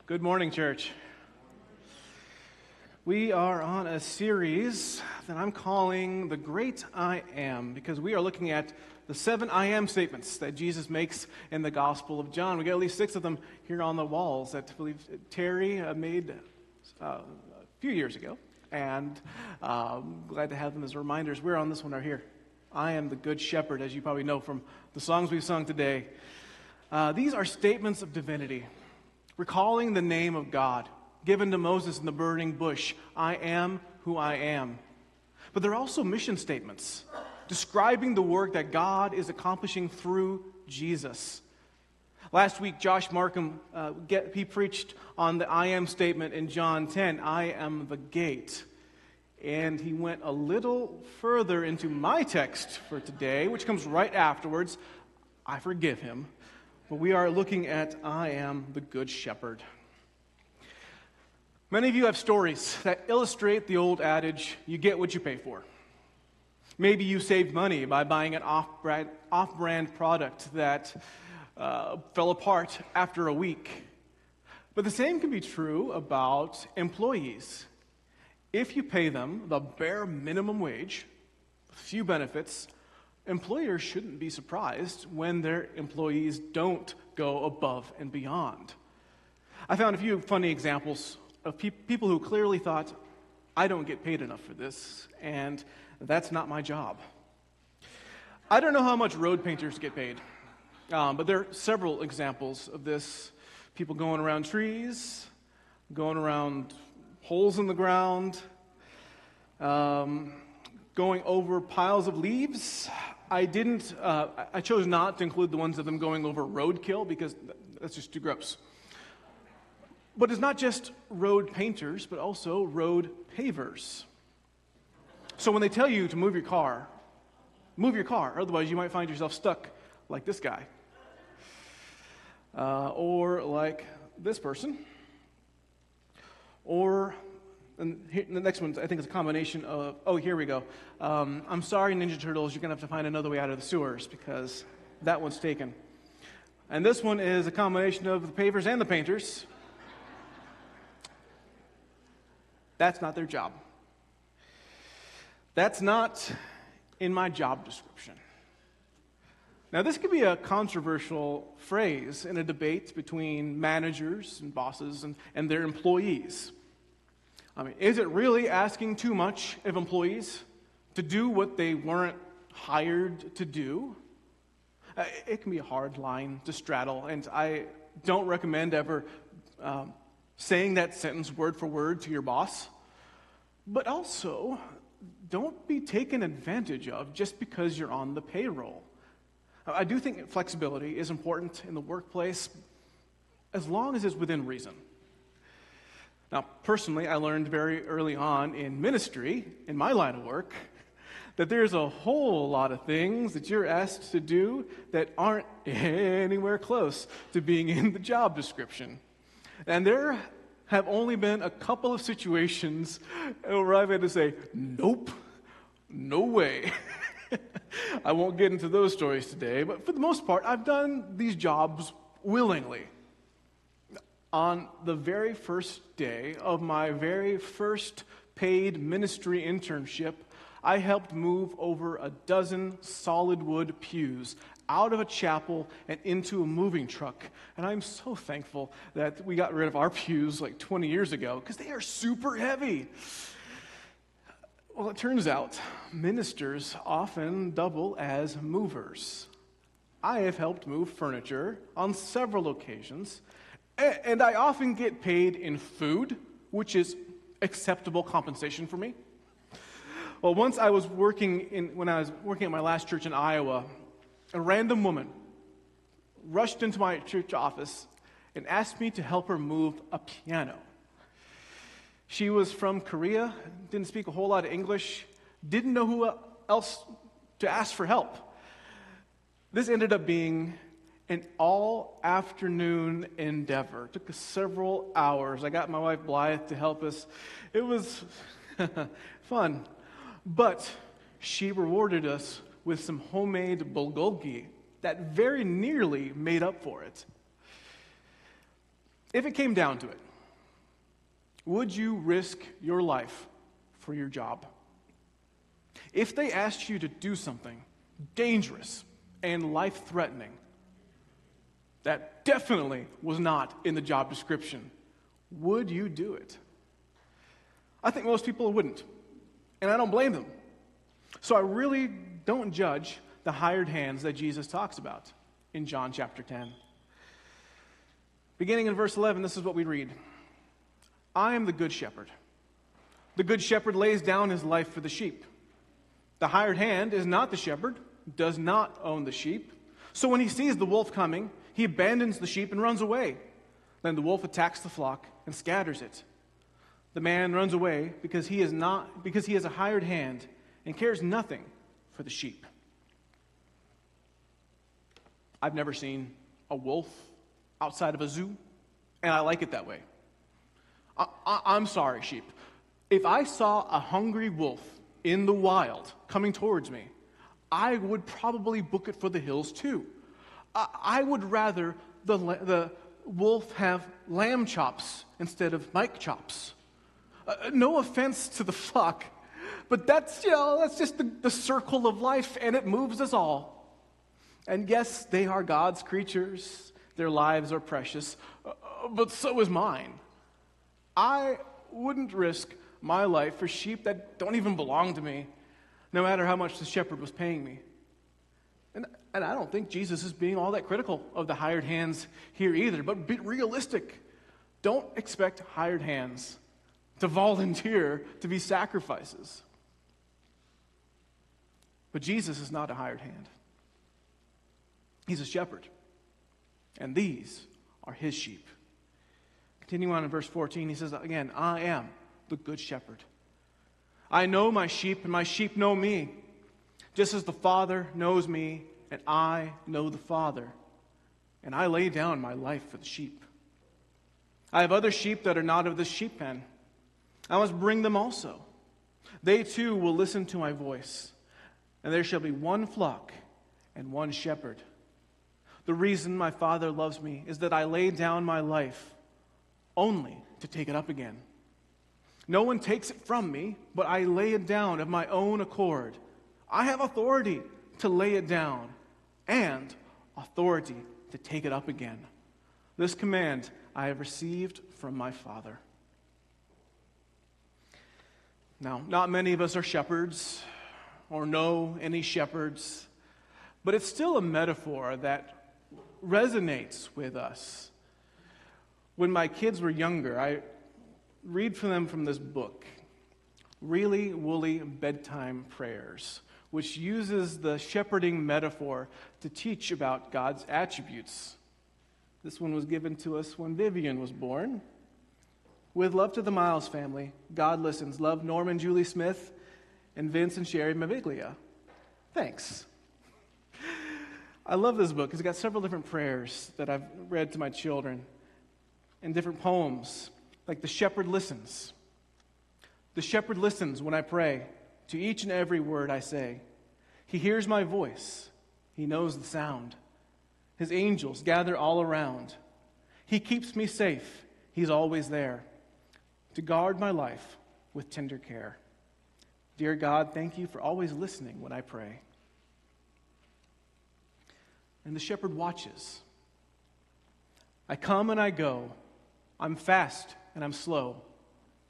Good morning, church. We are on a series that I'm calling The Great I Am, because we are looking at the 7 I Am statements that Jesus makes in the Gospel of John. We got at least 6 of them here on the walls that I believe Terry made a few years ago, and glad to have them as reminders. We're on this one right here. I am the Good Shepherd, as you probably know from the songs we've sung today. These are statements of divinity, recalling the name of God, given to Moses in the burning bush. I am who I am. But they're also mission statements, describing the work that God is accomplishing through Jesus. Last week, Josh Markham, he preached on the I am statement in John 10, I am the gate. And he went a little further into my text for today, which comes right afterwards. I forgive him. But we are looking at I am the Good Shepherd. Many of you have stories that illustrate the old adage, you get what you pay for. Maybe you saved money by buying an off-brand product that fell apart after a week. But the same can be true about employees. If you pay them the bare minimum wage, few benefits, employers shouldn't be surprised when their employees don't go above and beyond. I found a few funny examples of people who clearly thought, I don't get paid enough for this, and that's not my job. I don't know how much road painters get paid, but there are several examples of this. People going around trees, going around holes in the ground, going over piles of leaves. I chose not to include the ones of them going over roadkill because that's just too gross. But it's not just road painters, but also road pavers. So when they tell you to move your car, otherwise you might find yourself stuck like this guy. Or like this person. And the next one, I think, is a combination of, here we go. I'm sorry, Ninja Turtles, you're going to have to find another way out of the sewers because that one's taken. And this one is a combination of the pavers and the painters. That's not their job. That's not in my job description. Now, this could be a controversial phrase in a debate between managers and bosses and their employees. I mean, is it really asking too much of employees to do what they weren't hired to do? It can be a hard line to straddle, and I don't recommend ever saying that sentence word for word to your boss. But also, don't be taken advantage of just because you're on the payroll. I do think flexibility is important in the workplace as long as it's within reason. Now, personally, I learned very early on in ministry, in my line of work, that there's a whole lot of things that you're asked to do that aren't anywhere close to being in the job description. And there have only been a couple of situations where I've had to say, nope, no way. I won't get into those stories today, but for the most part, I've done these jobs willingly. On the very first day of my very first paid ministry internship, I helped move over a dozen solid wood pews out of a chapel and into a moving truck. And I'm so thankful that we got rid of our pews like 20 years ago because they are super heavy. Well, it turns out ministers often double as movers. I have helped move furniture on several occasions, and I often get paid in food, which is acceptable compensation for me. Well, once when I was working at my last church in Iowa, a random woman rushed into my church office and asked me to help her move a piano. She was from Korea, didn't speak a whole lot of English, didn't know who else to ask for help. This ended up being an all-afternoon endeavor. It took us several hours. I got my wife Blythe to help us. It was fun. But she rewarded us with some homemade bulgogi that very nearly made up for it. If it came down to it, would you risk your life for your job? If they asked you to do something dangerous and life-threatening, that definitely was not in the job description, would you do it? I think most people wouldn't, and I don't blame them. So I really don't judge the hired hands that Jesus talks about in John chapter 10. Beginning in verse 11, this is what we read. I am the good shepherd. The good shepherd lays down his life for the sheep. The hired hand is not the shepherd, does not own the sheep. So when he sees the wolf coming, he abandons the sheep and runs away. Then the wolf attacks the flock and scatters it. The man runs away because he is a hired hand and cares nothing for the sheep. I've never seen a wolf outside of a zoo, and I like it that way. I'm sorry, sheep. If I saw a hungry wolf in the wild coming towards me, I would probably book it for the hills too. I would rather the wolf have lamb chops instead of Mike chops. No offense to the flock, but that's just the circle of life, and it moves us all. And yes, they are God's creatures. Their lives are precious, but so is mine. I wouldn't risk my life for sheep that don't even belong to me, no matter how much the shepherd was paying me. And I don't think Jesus is being all that critical of the hired hands here either, but be realistic. Don't expect hired hands to volunteer to be sacrifices. But Jesus is not a hired hand. He's a shepherd. And these are his sheep. Continuing on in verse 14, he says again, I am the good shepherd. I know my sheep, and my sheep know me, just as the Father knows me, and I know the Father. And I lay down my life for the sheep. I have other sheep that are not of this sheep pen. I must bring them also. They too will listen to my voice, and there shall be one flock and one shepherd. The reason my Father loves me is that I lay down my life only to take it up again. No one takes it from me, but I lay it down of my own accord. I have authority to lay it down and authority to take it up again. This command I have received from my Father. Now, not many of us are shepherds or know any shepherds, but it's still a metaphor that resonates with us. When my kids were younger, I read for them from this book, Really Woolly Bedtime Prayers, which uses the shepherding metaphor to teach about God's attributes. This one was given to us when Vivian was born. With love to the Miles family, God listens. Love, Norman, Julie Smith, and Vince and Sherry Maviglia. Thanks. I love this book because it's got several different prayers that I've read to my children and different poems, like The Shepherd Listens. The shepherd listens when I pray to each and every word I say. He hears my voice. He knows the sound. His angels gather all around. He keeps me safe. He's always there to guard my life with tender care. Dear God, thank you for always listening when I pray. And the shepherd watches. I come and I go. I'm fast and I'm slow,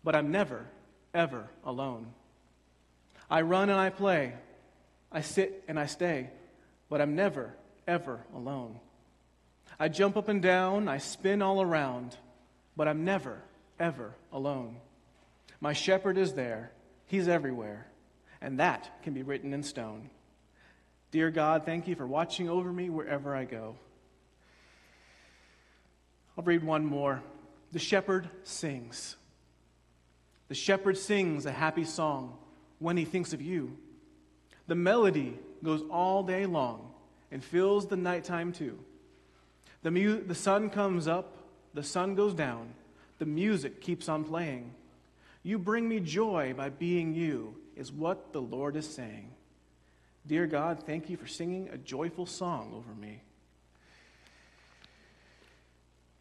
but I'm never, ever alone. I run and I play. I sit and I stay, but I'm never, ever alone. I jump up and down. I spin all around, but I'm never, ever alone. My shepherd is there. He's everywhere, and that can be written in stone. Dear God, thank you for watching over me wherever I go. I'll read one more. The shepherd sings. The shepherd sings a happy song when he thinks of you. The melody goes all day long and fills the nighttime too. The sun comes up, the sun goes down, the music keeps on playing. You bring me joy by being you, is what the Lord is saying. Dear God, thank you for singing a joyful song over me.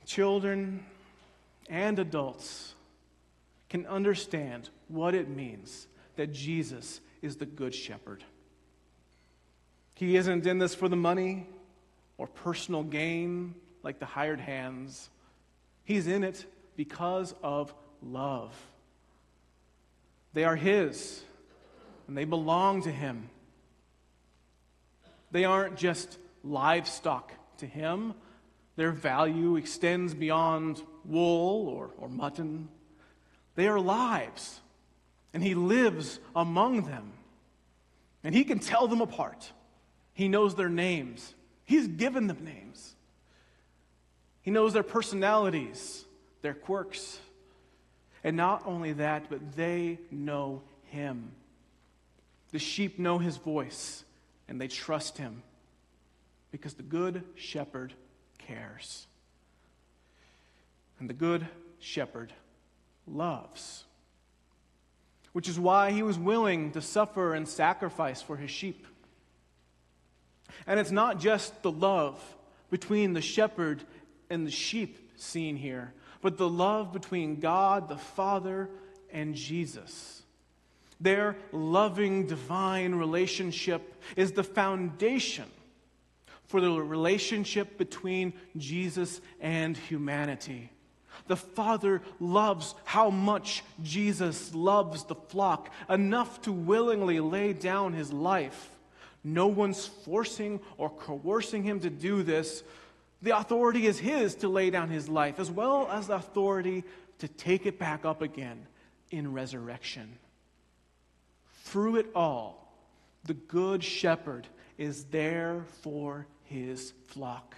Children, and adults can understand what it means that Jesus is the Good Shepherd. He isn't in this for the money or personal gain like the hired hands. He's in it because of love. They are His, and they belong to Him. They aren't just livestock to Him. Their value extends beyond wool or mutton. They are lives, and He lives among them. And He can tell them apart. He knows their names. He's given them names. He knows their personalities, their quirks. And not only that, but they know Him. The sheep know His voice, and they trust Him because the Good Shepherd cares. And the Good Shepherd loves, which is why He was willing to suffer and sacrifice for His sheep. And it's not just the love between the shepherd and the sheep seen here, but the love between God the Father and Jesus. Their loving divine relationship is the foundation for the relationship between Jesus and humanity. The Father loves how much Jesus loves the flock, enough to willingly lay down His life. No one's forcing or coercing Him to do this. The authority is His to lay down His life, as well as the authority to take it back up again in resurrection. Through it all, the Good Shepherd is there for His flock.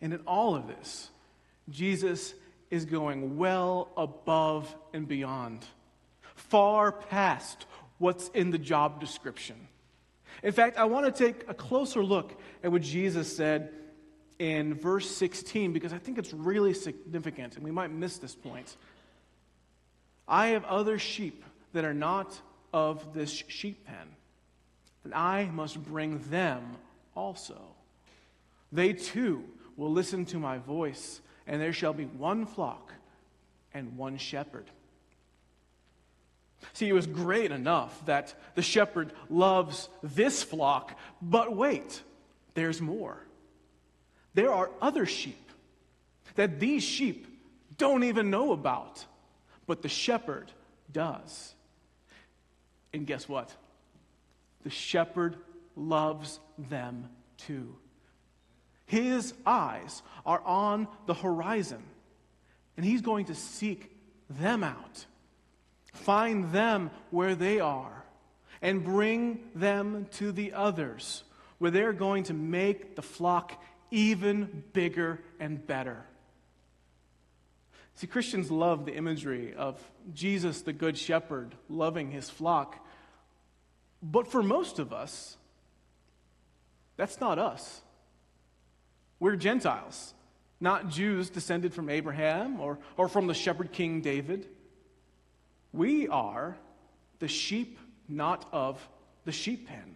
And in all of this, Jesus is going well above and beyond, far past what's in the job description. In fact, I want to take a closer look at what Jesus said in verse 16, because I think it's really significant, and we might miss this point. I have other sheep that are not of this sheep pen, and I must bring them also. They too will listen to my voice, and there shall be one flock and one shepherd. See, it was great enough that the shepherd loves this flock, but wait, there's more. There are other sheep that these sheep don't even know about, but the shepherd does. And guess what? The shepherd loves them too. His eyes are on the horizon, and He's going to seek them out. Find them where they are and bring them to the others, where they're going to make the flock even bigger and better. See, Christians love the imagery of Jesus, the Good Shepherd, loving His flock. But for most of us, that's not us. We're Gentiles, not Jews descended from Abraham or from the shepherd king David. We are the sheep not of the sheep pen.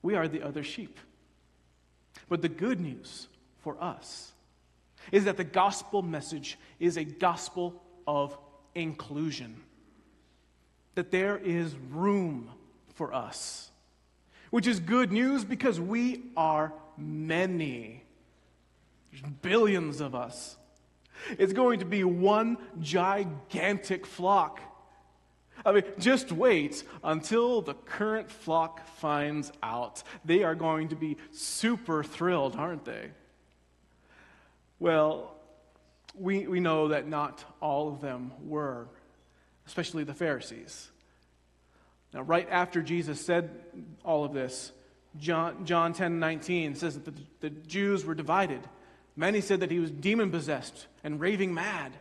We are the other sheep. But the good news for us is that the gospel message is a gospel of inclusion. That there is room for us. Which is good news because we are many. There's billions of us. It's going to be one gigantic flock. I mean, just wait until the current flock finds out. They are going to be super thrilled, aren't they? Well, we know that not all of them were, especially the Pharisees. Now, right after Jesus said all of this, John 10:19 says that the Jews were divided. Many said that He was demon-possessed and raving mad.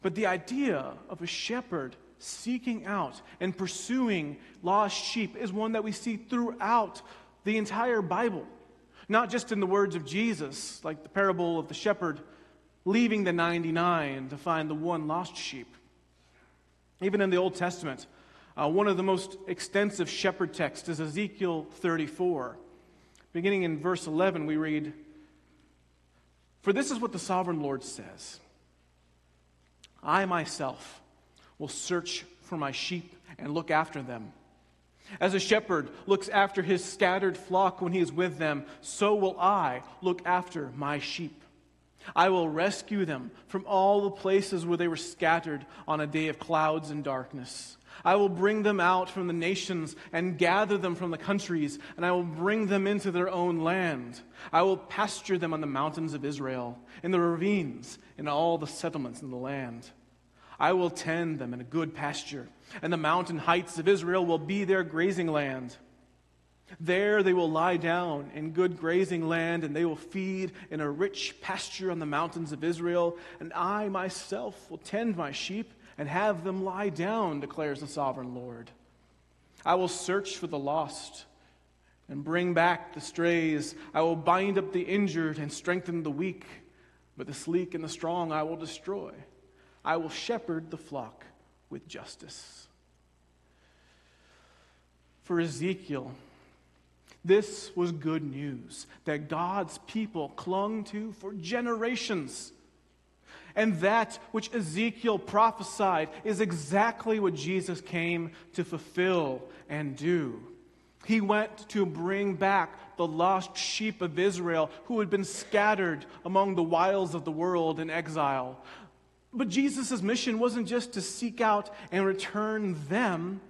But the idea of a shepherd seeking out and pursuing lost sheep is one that we see throughout the entire Bible. Not just in the words of Jesus, like the parable of the shepherd leaving the 99 to find the one lost sheep. Even in the Old Testament, one of the most extensive shepherd texts is Ezekiel 34. Beginning in verse 11, we read, For this is what the sovereign Lord says: I myself will search for my sheep and look after them. As a shepherd looks after his scattered flock when he is with them, so will I look after my sheep. I will rescue them from all the places where they were scattered on a day of clouds and darkness. I will bring them out from the nations and gather them from the countries, and I will bring them into their own land. I will pasture them on the mountains of Israel, in the ravines, in all the settlements in the land. I will tend them in a good pasture, and the mountain heights of Israel will be their grazing land. There they will lie down in good grazing land, and they will feed in a rich pasture on the mountains of Israel. And I myself will tend my sheep and have them lie down, declares the sovereign Lord. I will search for the lost and bring back the strays. I will bind up the injured and strengthen the weak, but the sleek and the strong I will destroy. I will shepherd the flock with justice. For Ezekiel, this was good news that God's people clung to for generations. And that which Ezekiel prophesied is exactly what Jesus came to fulfill and do. He went to bring back the lost sheep of Israel who had been scattered among the wilds of the world in exile. But Jesus' mission wasn't just to seek out and return them,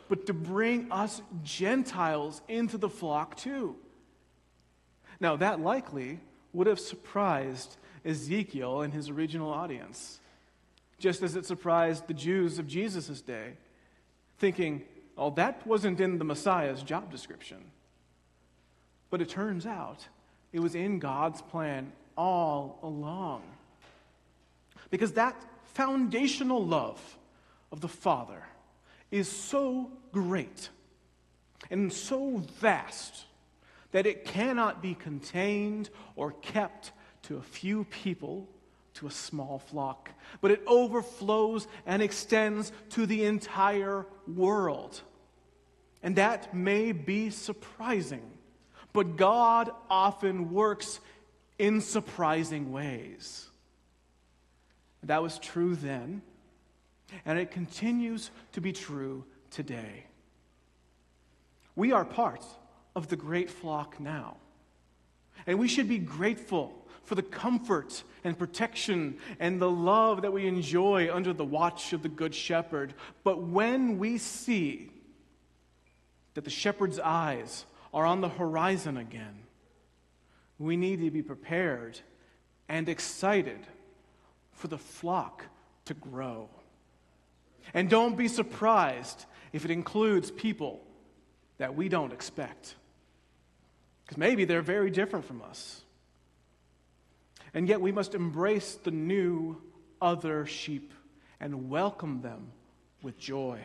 but to bring us Gentiles into the flock too. Now, that likely would have surprised Ezekiel and his original audience, just as it surprised the Jews of Jesus' day, thinking, oh, that wasn't in the Messiah's job description. But it turns out it was in God's plan all along. Because that foundational love of the Father is so great and so vast that it cannot be contained or kept to a few people, to a small flock, but it overflows and extends to the entire world. And that may be surprising, but God often works in surprising ways. That was true then, and it continues to be true today. We are part of the great flock now, and we should be grateful for the comfort and protection and the love that we enjoy under the watch of the Good Shepherd. But when we see that the shepherd's eyes are on the horizon again, we need to be prepared and excited for the flock to grow. And don't be surprised if it includes people that we don't expect, because maybe they're very different from us. And yet we must embrace the new other sheep and welcome them with joy.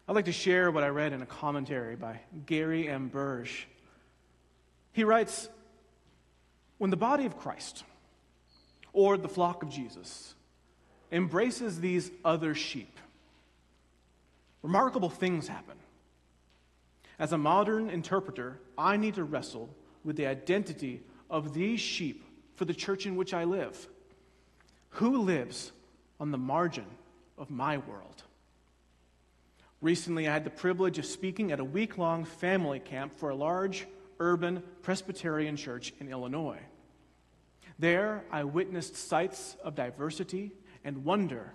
I'd like to share what I read in a commentary by Gary M. Burge. He writes, when the body of Christ, or the flock of Jesus, embraces these other sheep, remarkable things happen. As a modern interpreter, I need to wrestle with the identity of these sheep for the church in which I live. Who lives on the margin of my world? Recently, I had the privilege of speaking at a week-long family camp for a large urban Presbyterian church in Illinois. There, I witnessed sights of diversity and wonder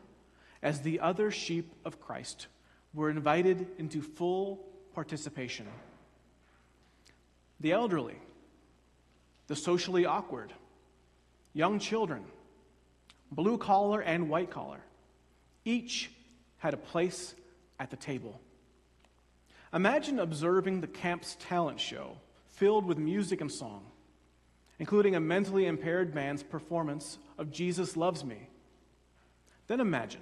as the other sheep of Christ were invited into full participation. The elderly, the socially awkward, young children, blue collar and white collar, each had a place at the table. Imagine observing the camp's talent show filled with music and song, including a mentally impaired man's performance of Jesus Loves Me. Then imagine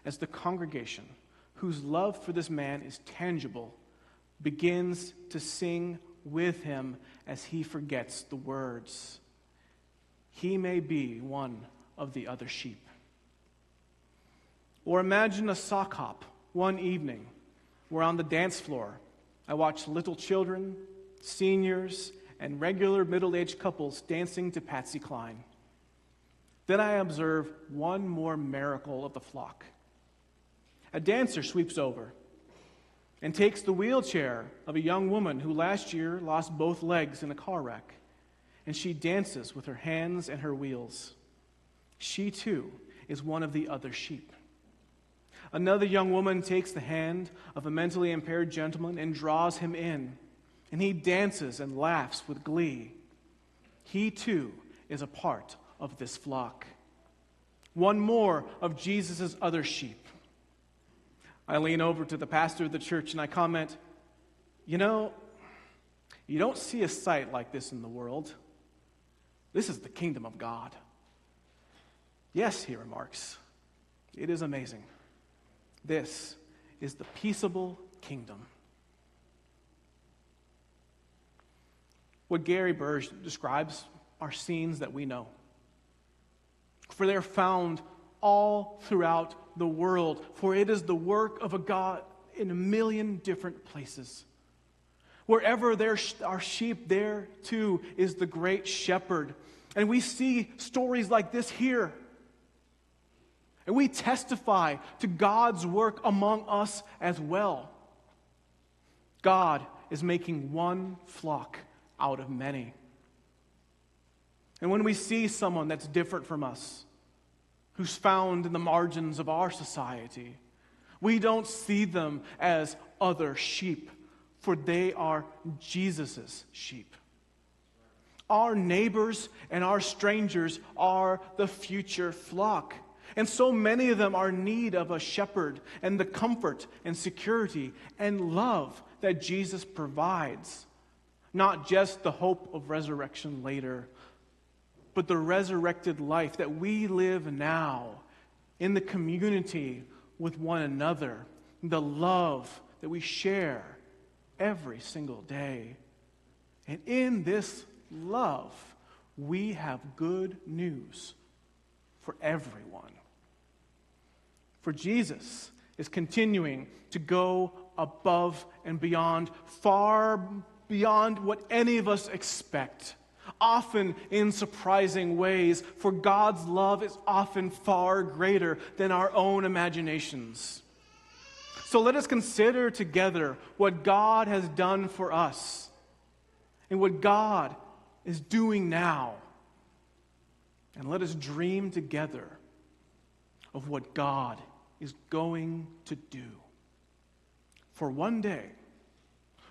as the congregation, whose love for this man is tangible, begins to sing with him as he forgets the words. He may be one of the other sheep. Or imagine a sock hop one evening where on the dance floor I watched little children, seniors, and regular middle-aged couples dancing to Patsy Cline. Then I observe one more miracle of the flock. A dancer sweeps over and takes the wheelchair of a young woman who last year lost both legs in a car wreck, and she dances with her hands and her wheels. She, too, is one of the other sheep. Another young woman takes the hand of a mentally impaired gentleman and draws him in, and he dances and laughs with glee. He, too, is a part of this flock. One more of Jesus' other sheep. I lean over to the pastor of the church and I comment, you don't see a sight like this in the world. This is the kingdom of God. Yes, he remarks, it is amazing. This is the peaceable kingdom. What Gary Burge describes are scenes that we know. For they're found all throughout the world, for it is the work of a God in a million different places. Wherever there are sheep, there too is the great shepherd. And we see stories like this here. And we testify to God's work among us as well. God is making one flock out of many. And when we see someone that's different from us, who's found in the margins of our society, we don't see them as other sheep, for they are Jesus' sheep. Our neighbors and our strangers are the future flock. And so many of them are in need of a shepherd and the comfort and security and love that Jesus provides. Not just the hope of resurrection later, but the resurrected life that we live now in the community with one another, the love that we share every single day. And in this love, we have good news for everyone. For Jesus is continuing to go above and beyond, far beyond what any of us expect, often in surprising ways, for God's love is often far greater than our own imaginations. So let us consider together what God has done for us and what God is doing now. And let us dream together of what God is going to do. For one day,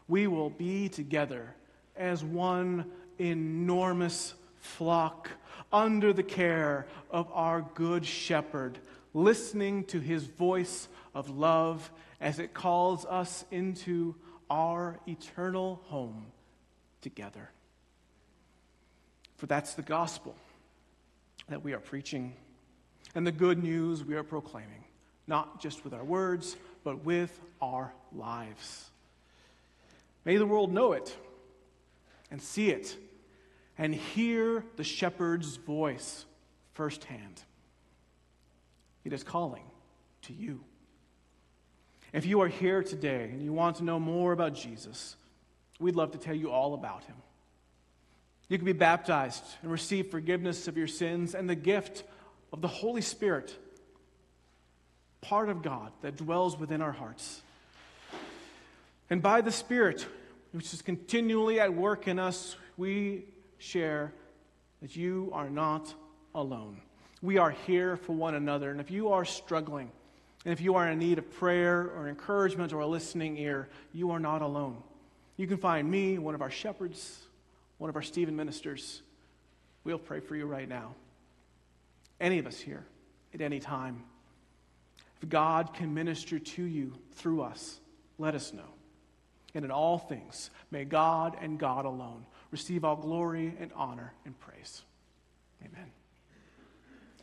we will be together as one enormous flock under the care of our good shepherd, listening to his voice of love as it calls us into our eternal home together. For that's the gospel that we are preaching and the good news we are proclaiming, not just with our words, but with our lives. May the world know it and see it and hear the shepherd's voice firsthand. It is calling to you. If you are here today and you want to know more about Jesus, we'd love to tell you all about him. You can be baptized and receive forgiveness of your sins and the gift of the Holy Spirit, part of God that dwells within our hearts. And by the Spirit, which is continually at work in us, we share that you are not alone. We are here for one another. And if you are struggling, and if you are in need of prayer or encouragement or a listening ear, you are not alone. You can find me, one of our shepherds, one of our Stephen ministers. We'll pray for you right now. Any of us here at any time. If God can minister to you through us, let us know. And in all things, may God and God alone receive all glory and honor and praise. Amen.